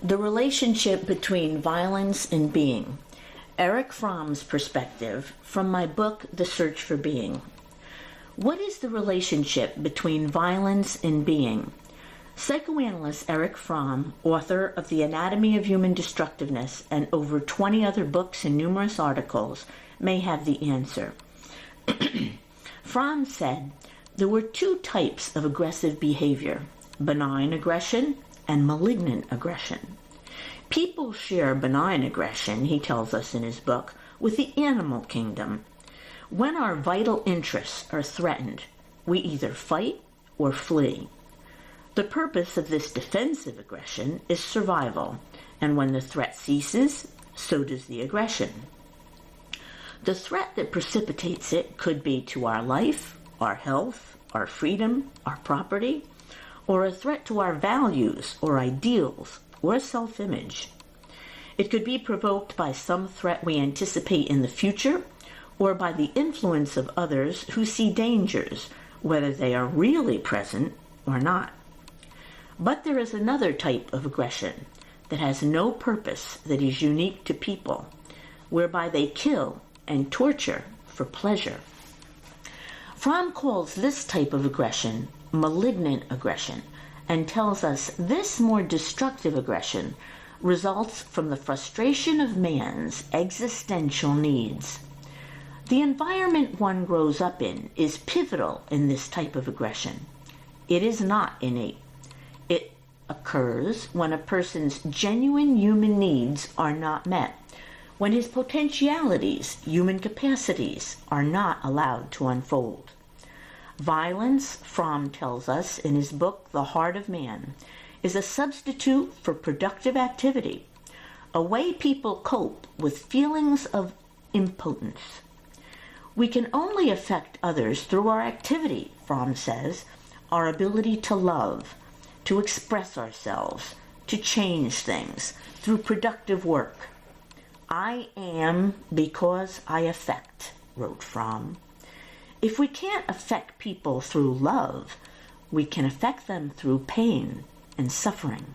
The relationship between violence and being. Erich Fromm's perspective from my book, The Search for Being. What is the relationship between violence and being? Psychoanalyst Erich Fromm, author of The Anatomy of Human Destructiveness and over 20 other books and numerous articles, may have the answer. Fromm said there were two types of aggressive behavior: benign aggression and malignant aggression. People share benign aggression, he tells us in his book, with the animal kingdom. When our vital interests are threatened, we either fight or flee. The purpose of this defensive aggression is survival, and when the threat ceases, so does the aggression. The threat that precipitates it could be to our life, our health, our freedom, our property, or a threat to our values or ideals or self-image. It could be provoked by some threat we anticipate in the future or by the influence of others who see dangers, whether they are really present or not. But there is another type of aggression that has no purpose that is unique to people, whereby they kill and torture for pleasure. Fromm calls this type of aggression malignant aggression and tells us this more destructive aggression results from the frustration of man's existential needs. The environment one grows up in is pivotal in this type of aggression. It is not innate. It occurs when a person's genuine human needs are not met, when his potentialities, human capacities, are not allowed to unfold. Violence, Fromm tells us in his book, The Heart of Man, is a substitute for productive activity, a way people cope with feelings of impotence. We can only affect others through our activity, Fromm says, our ability to love, to express ourselves, to change things through productive work. I am because I affect, wrote Fromm. If we can't affect people through love, we can affect them through pain and suffering.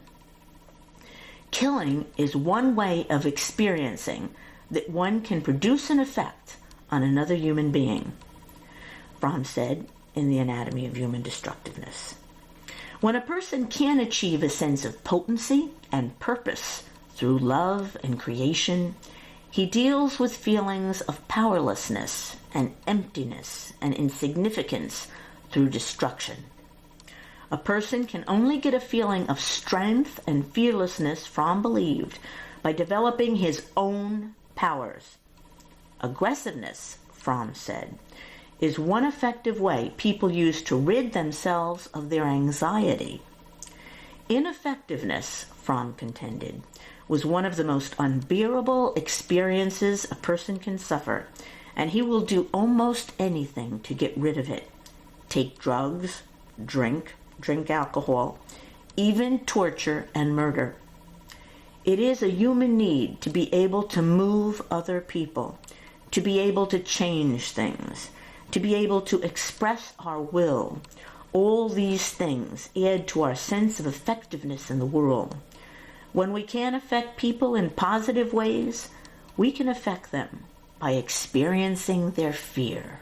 Killing is one way of experiencing that one can produce an effect on another human being, Fromm said in The Anatomy of Human Destructiveness. When a person can achieve a sense of potency and purpose through love and creation, he deals with feelings of powerlessness and emptiness and insignificance through destruction. A person can only get a feeling of strength and fearlessness, Fromm believed, by developing his own powers. Aggressiveness, Fromm said, is one effective way people use to rid themselves of their anxiety. Ineffectiveness, Fromm contended, was one of the most unbearable experiences a person can suffer, and he will do almost anything to get rid of it. Take drugs, drink alcohol, even torture and murder. It is a human need to be able to move other people, to be able to change things, to be able to express our will. All these things add to our sense of effectiveness in the world. When we can affect people in positive ways, we can affect them by experiencing their fear.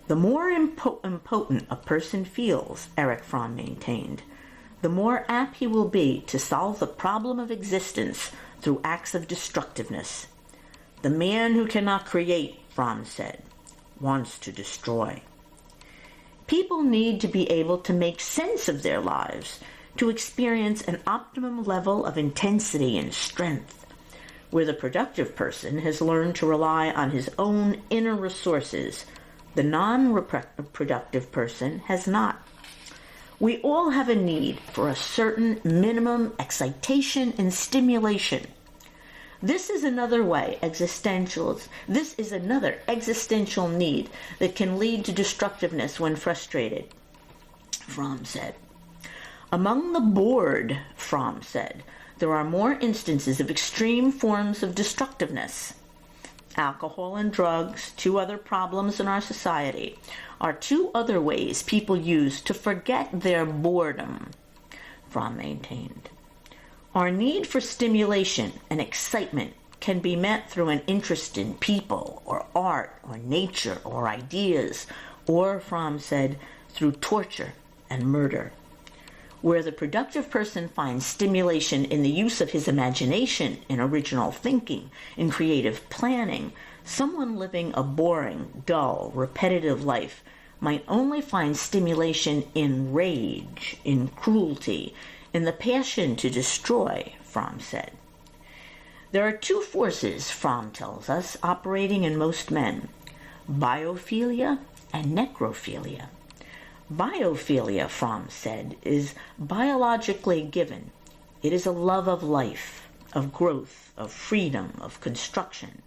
The more impotent a person feels, Erich Fromm maintained, the more apt he will be to solve the problem of existence through acts of destructiveness. The man who cannot create, Fromm said, wants to destroy. People need to be able to make sense of their lives, to experience an optimum level of intensity and strength, where the productive person has learned to rely on his own inner resources. The non-productive person has not. We all have a need for a certain minimum excitation and stimulation. This is another existential need that can lead to destructiveness when frustrated, Fromm said. Among the bored, Fromm said, there are more instances of extreme forms of destructiveness. Alcohol and drugs, two other problems in our society, are two other ways people use to forget their boredom, Fromm maintained. Our need for stimulation and excitement can be met through an interest in people or art or nature or ideas, or, Fromm said, through torture and murder. Where the productive person finds stimulation in the use of his imagination, in original thinking, in creative planning, someone living a boring, dull, repetitive life might only find stimulation in rage, in cruelty, in the passion to destroy, Fromm said. There are two forces, Fromm tells us, operating in most men: biophilia and necrophilia. Biophilia, Fromm said, is biologically given. It is a love of life, of growth, of freedom, of construction.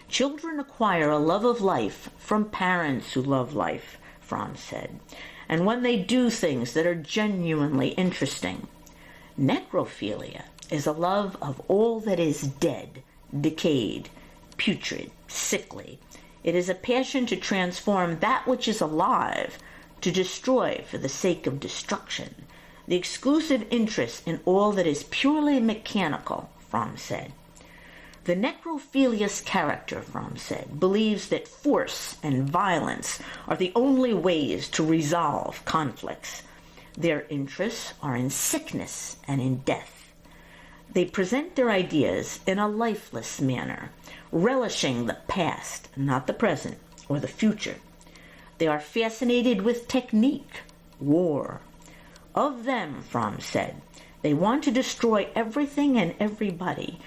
Children acquire a love of life from parents who love life, Fromm said, and when they do things that are genuinely interesting. Necrophilia is a love of all that is dead, decayed, putrid, sickly. It is a passion to transform that which is alive, to destroy for the sake of destruction, the exclusive interest in all that is purely mechanical, Fromm said. The necrophilious character, Fromm said, believes that force and violence are the only ways to resolve conflicts. Their interests are in sickness and in death. They present their ideas in a lifeless manner, relishing the past, not the present, or the future. They are fascinated with technique, war. Of them, Fromm said, they want to destroy everything and everybody,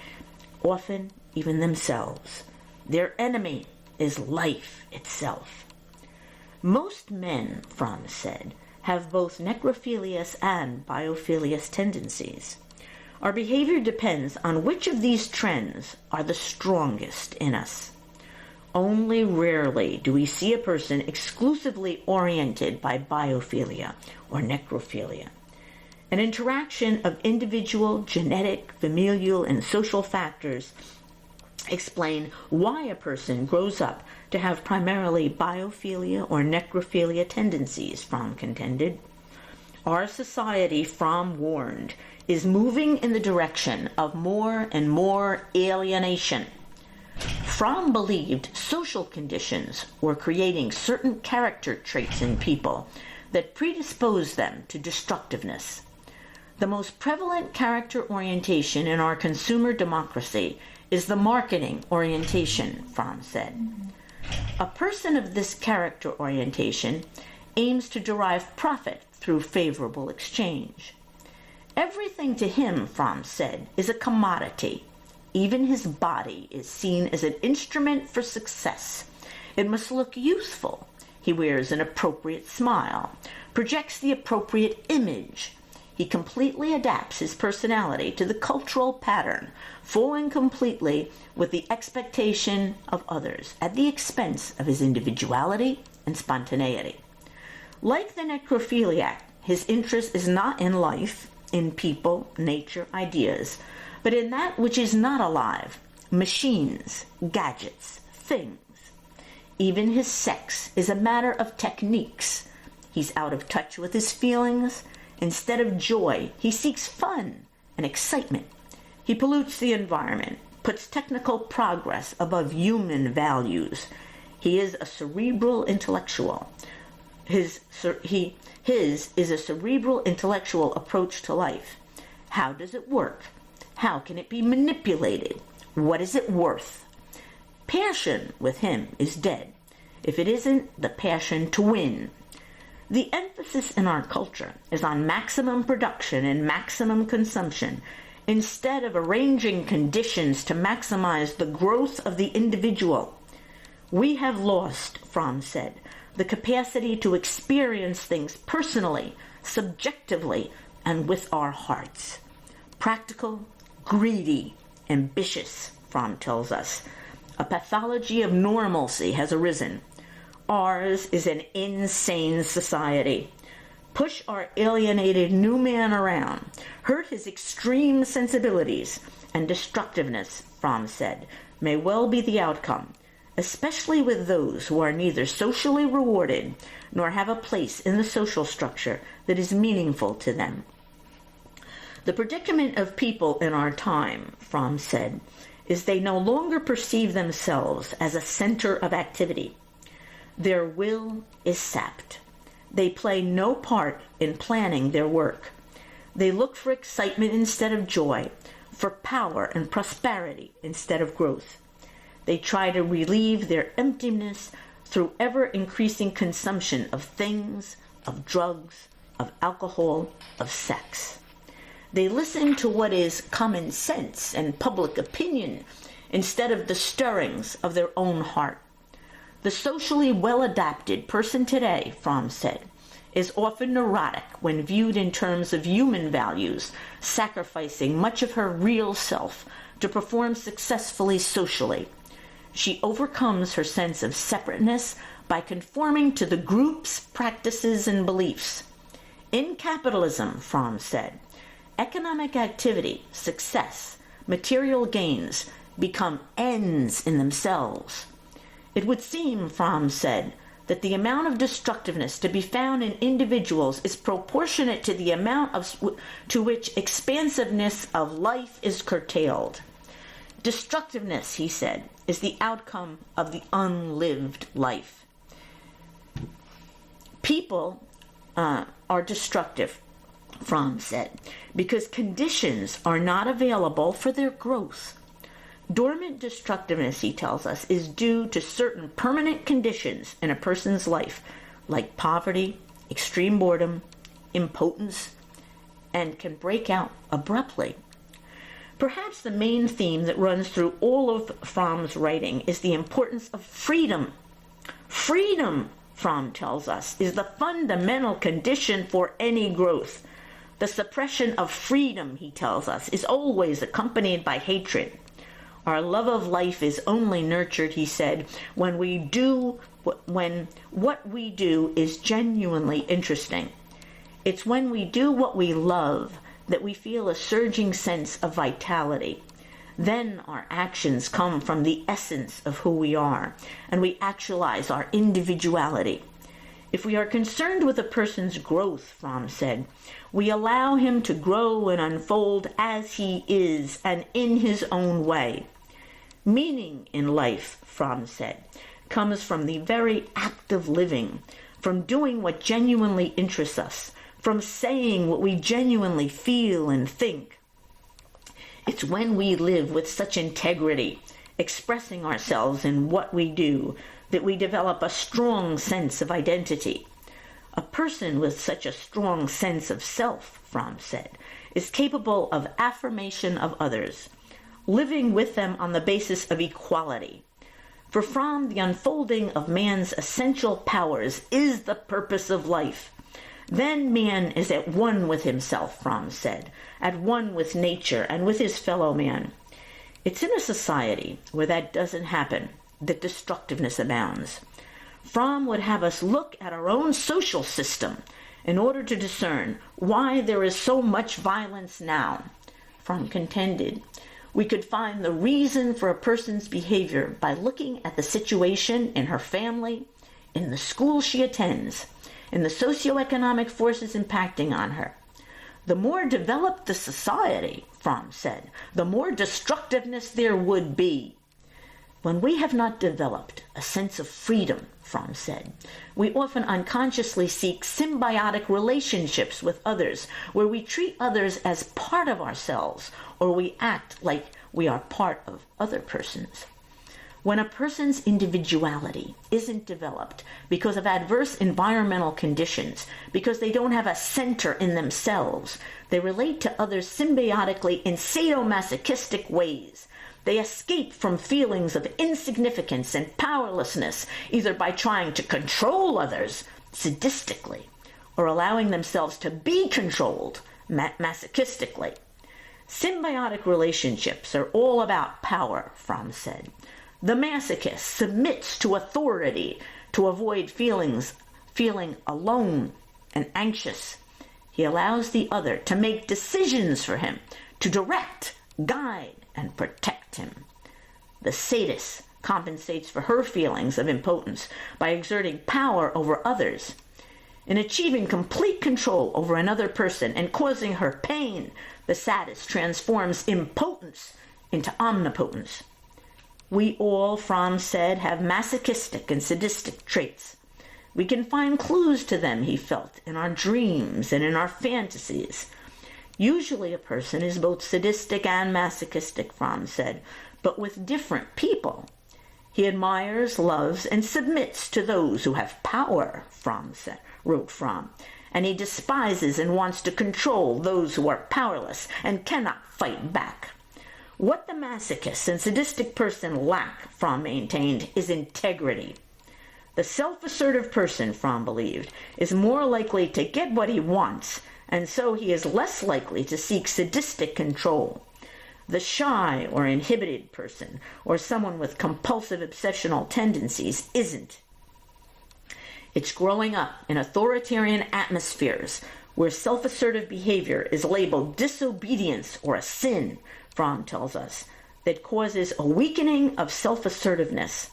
often even themselves. Their enemy is life itself. Most men, Fromm said, have both necrophilious and biophilious tendencies. Our behavior depends on which of these trends are the strongest in us. Only rarely do we see a person exclusively oriented by biophilia or necrophilia. An interaction of individual, genetic, familial, and social factors explain why a person grows up to have primarily biophilia or necrophilia tendencies, Fromm contended. Our society, Fromm warned, is moving in the direction of more and more alienation. Fromm believed social conditions were creating certain character traits in people that predispose them to destructiveness. The most prevalent character orientation in our consumer democracy is the marketing orientation, Fromm said. A person of this character orientation aims to derive profit through favorable exchange. Everything to him, Fromm said, is a commodity. Even his body is seen as an instrument for success. It must look youthful. He wears an appropriate smile, projects the appropriate image. He completely adapts his personality to the cultural pattern, falling completely with the expectation of others at the expense of his individuality and spontaneity. Like the necrophiliac, his interest is not in life, in people, nature, ideas, but in that which is not alive, machines, gadgets, things. Even his sex is a matter of techniques. He's out of touch with his feelings. Instead of joy, he seeks fun and excitement. He pollutes the environment, puts technical progress above human values. He is a cerebral intellectual. His is a cerebral intellectual approach to life. How does it work? How can it be manipulated? What is it worth? Passion with him is dead, if it isn't the passion to win. The emphasis in our culture is on maximum production and maximum consumption, instead of arranging conditions to maximize the growth of the individual. We have lost, Fromm said, the capacity to experience things personally, subjectively, and with our hearts. Practical, greedy, ambitious, Fromm tells us. A pathology of normalcy has arisen. Ours is an insane society. Push our alienated new man around, hurt his extreme sensibilities, and destructiveness, Fromm said, may well be the outcome, especially with those who are neither socially rewarded nor have a place in the social structure that is meaningful to them. The predicament of people in our time, Fromm said, is they no longer perceive themselves as a center of activity. Their will is sapped. They play no part in planning their work. They look for excitement instead of joy, for power and prosperity instead of growth. They try to relieve their emptiness through ever-increasing consumption of things, of drugs, of alcohol, of sex. They listen to what is common sense and public opinion instead of the stirrings of their own heart. The socially well-adapted person today, Fromm said, is often neurotic when viewed in terms of human values, sacrificing much of her real self to perform successfully socially. She overcomes her sense of separateness by conforming to the group's practices and beliefs. In capitalism, Fromm said, economic activity, success, material gains become ends in themselves. It would seem, Fromm said, that the amount of destructiveness to be found in individuals is proportionate to the amount to which expansiveness of life is curtailed. Destructiveness, he said, is the outcome of the unlived life. People are destructive, Fromm said, because conditions are not available for their growth. Dormant destructiveness, he tells us, is due to certain permanent conditions in a person's life, like poverty, extreme boredom, impotence, and can break out abruptly. Perhaps the main theme that runs through all of Fromm's writing is the importance of freedom. Freedom, Fromm tells us, is the fundamental condition for any growth. The suppression of freedom, he tells us, is always accompanied by hatred. Our love of life is only nurtured, he said, when what we do is genuinely interesting. It's when we do what we love that we feel a surging sense of vitality. Then our actions come from the essence of who we are, and we actualize our individuality. If we are concerned with a person's growth, Fromm said, we allow him to grow and unfold as he is and in his own way. Meaning in life, Fromm said, comes from the very act of living, from doing what genuinely interests us, from saying what we genuinely feel and think. It's when we live with such integrity, expressing ourselves in what we do, that we develop a strong sense of identity. A person with such a strong sense of self, Fromm said, is capable of affirmation of others, living with them on the basis of equality. For Fromm, the unfolding of man's essential powers is the purpose of life. Then man is at one with himself, Fromm said, at one with nature and with his fellow man. It's in a society where that doesn't happen that destructiveness abounds. Fromm would have us look at our own social system in order to discern why there is so much violence now. Fromm contended we could find the reason for a person's behavior by looking at the situation in her family, in the school she attends, in the socioeconomic forces impacting on her. The more developed the society, Fromm said, the more destructiveness there would be. When we have not developed a sense of freedom, Fromm said, we often unconsciously seek symbiotic relationships with others, where we treat others as part of ourselves, or we act like we are part of other persons. When a person's individuality isn't developed because of adverse environmental conditions, because they don't have a center in themselves, they relate to others symbiotically in sadomasochistic ways. They escape from feelings of insignificance and powerlessness, either by trying to control others sadistically or allowing themselves to be controlled masochistically. Symbiotic relationships are all about power, Fromm said. The masochist submits to authority to avoid feeling alone and anxious. He allows the other to make decisions for him, to direct, guide, and protect him. The sadist compensates for her feelings of impotence by exerting power over others. In achieving complete control over another person and causing her pain, The sadist transforms impotence into omnipotence. We all, Fromm said, have masochistic and sadistic traits. We can find clues to them, he felt, in our dreams and in our fantasies. Usually a person is both sadistic and masochistic, Fromm said, but with different people. He admires, loves, and submits to those who have power, wrote Fromm, and he despises and wants to control those who are powerless and cannot fight back. What the masochist and sadistic person lack, Fromm maintained, is integrity. The self-assertive person, Fromm believed, is more likely to get what he wants, and so he is less likely to seek sadistic control. The shy or inhibited person, or someone with compulsive obsessional tendencies, isn't. It's growing up in authoritarian atmospheres where self-assertive behavior is labeled disobedience or a sin, Fromm tells us, that causes a weakening of self-assertiveness.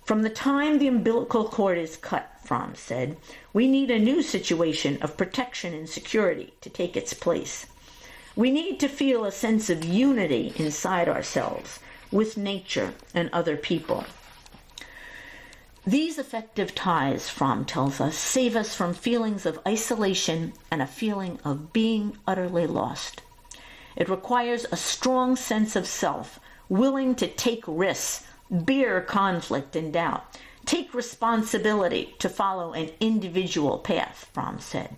From the time the umbilical cord is cut, Fromm said, we need a new situation of protection and security to take its place. We need to feel a sense of unity inside ourselves, with nature and other people. These effective ties, Fromm tells us, save us from feelings of isolation and a feeling of being utterly lost. It requires a strong sense of self, willing to take risks, bear conflict and doubt, take responsibility to follow an individual path, Fromm said.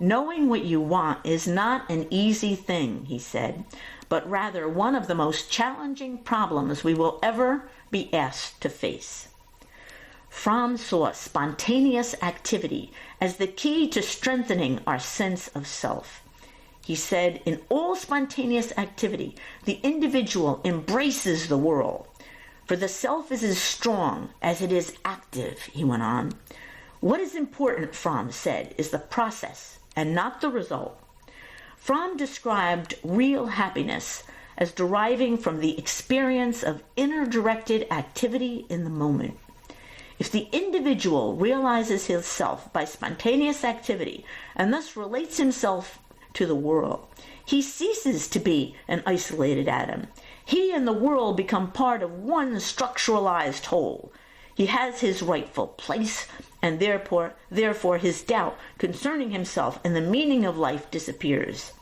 Knowing what you want is not an easy thing, he said, but rather one of the most challenging problems we will ever be asked to face. Fromm saw spontaneous activity as the key to strengthening our sense of self. He said, in all spontaneous activity, the individual embraces the world. For the self is as strong as it is active, he went on. What is important, Fromm said, is the process and not the result. Fromm described real happiness as deriving from the experience of inner-directed activity in the moment. If the individual realizes himself by spontaneous activity and thus relates himself to the world, he ceases to be an isolated atom. He and the world become part of one structuralized whole. He has his rightful place, and therefore his doubt concerning himself and the meaning of life disappears.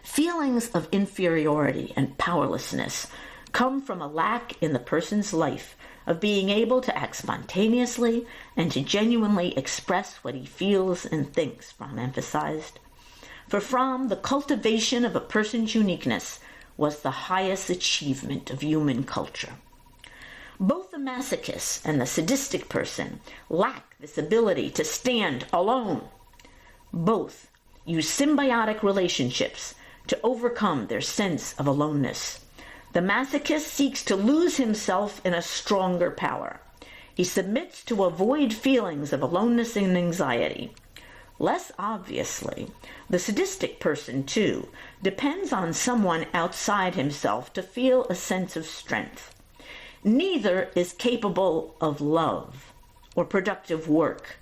Feelings of inferiority and powerlessness come from a lack in the person's life of being able to act spontaneously and to genuinely express what he feels and thinks, Fromm emphasized. For Fromm, the cultivation of a person's uniqueness was the highest achievement of human culture. Both the masochist and the sadistic person lack this ability to stand alone. Both use symbiotic relationships to overcome their sense of aloneness. The masochist seeks to lose himself in a stronger power. He submits to avoid feelings of aloneness and anxiety. Less obviously, the sadistic person, too, depends on someone outside himself to feel a sense of strength. Neither is capable of love or productive work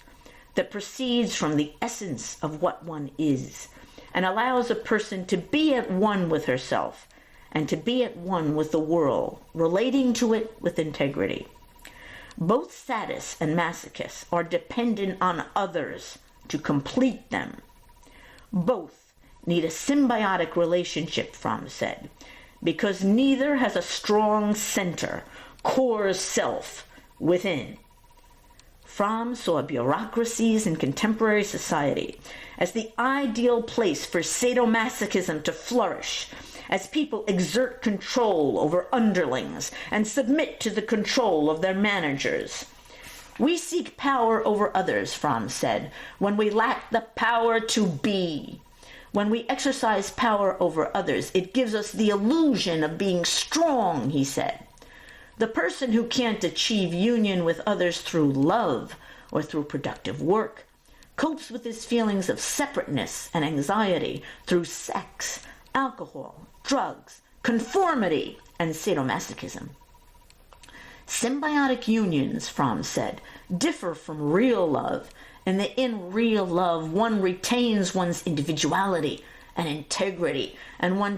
that proceeds from the essence of what one is and allows a person to be at one with herself and to be at one with the world, relating to it with integrity. Both sadists and masochists are dependent on others to complete them. Both need a symbiotic relationship, Fromm said, because neither has a strong center, core self within. Fromm saw bureaucracies in contemporary society as the ideal place for sadomasochism to flourish, as people exert control over underlings and submit to the control of their managers. We seek power over others, Fromm said, when we lack the power to be. When we exercise power over others, it gives us the illusion of being strong, he said. The person who can't achieve union with others through love or through productive work copes with his feelings of separateness and anxiety through sex, alcohol, drugs, conformity, and sadomasochism. Symbiotic unions, Fromm said, differ from real love, and that in real love one retains one's individuality and integrity, and one